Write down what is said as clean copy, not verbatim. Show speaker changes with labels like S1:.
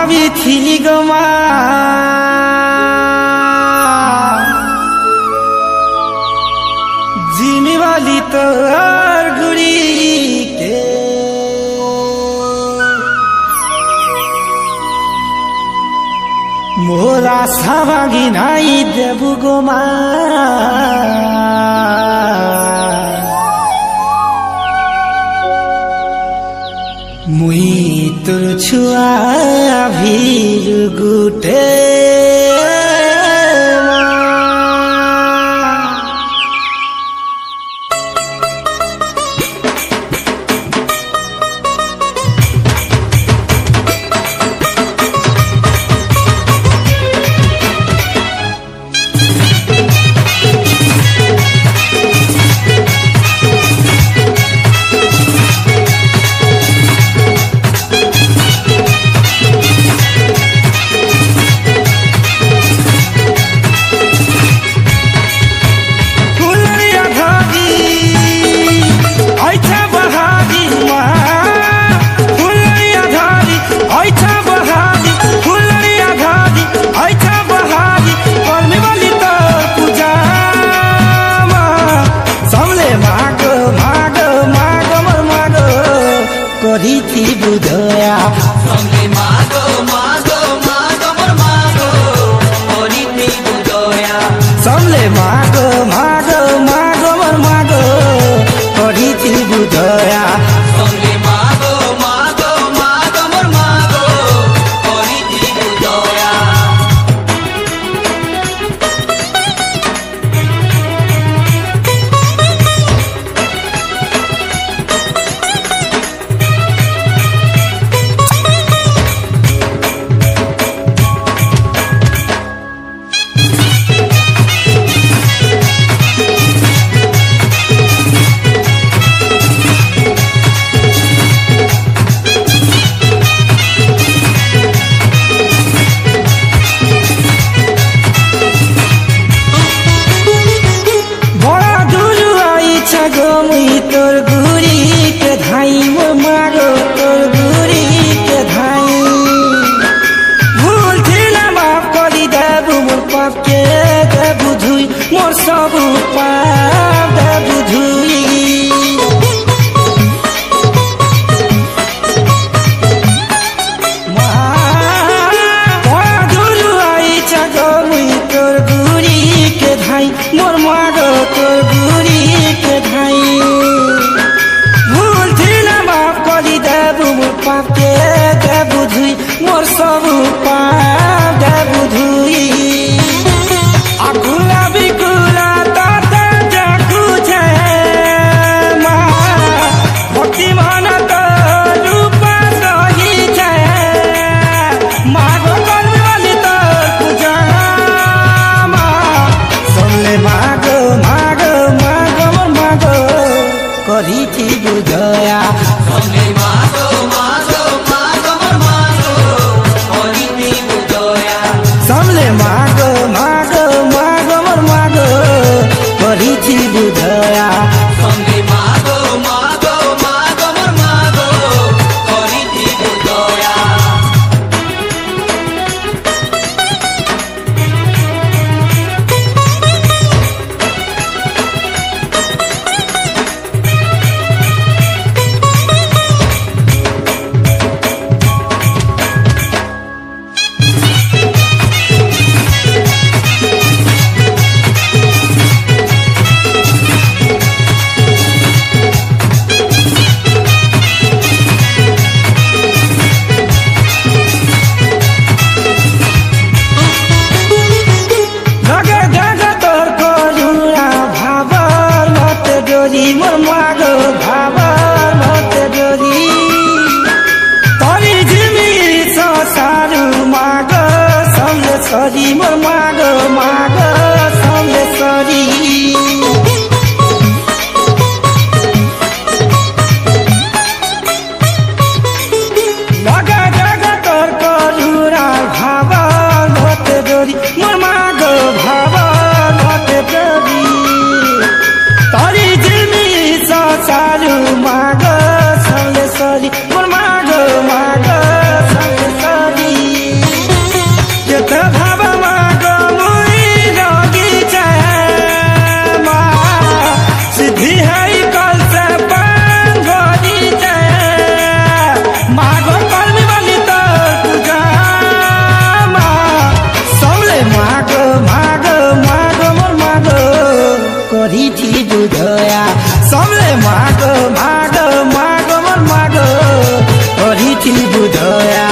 S1: भावी थी गमा जीने वाली तो गुड़ी के मोरा सावागी नाई देबु गोमा मुई तुर छुआ भी गुटे थी बुधया
S2: समले मागो मागो मागो मोर मागो ओरी थी बुधया
S1: समले मागो मागो मागो मोर मागो ओरी थी बुधया
S2: समले मागो मागो मागो मोर मागो ओरी थी बुधया
S1: मुई तोर गुरी के धाई मोर मागो तोर गुरी के धाई भूल थिला माफ करी देबु मोर पाप के देबु धुई मोर सब पाप देबु धुई तोर गुरी के धाई मोर मागो तोर गुरी के धाई भूल थिला माफ करी देबु मोर पाप के देबु धुई मोर सब पाप देबु धुई आगुला बिगुला ताता जाकु छे मा भक्ति मन तो रूपा सही छे मागो करबे वाली तो पूजा मागो मागो मागो मोर मागो करी थी बुधया
S2: समले मागो मागो मागो मोर मागो ओरी थी बुधया
S1: समले मागो मागो मागो मोर मागो करी थी बुधया
S2: समले मागो मागो मागो मोर मागो ओरी थी बुधया
S1: କରିଥିବୁ ଦୟା ସବୁବେଳେ ମାଗ ମାଗ ମାଗ ମୋର ମାଗ କରିଥିବୁ ଦୟା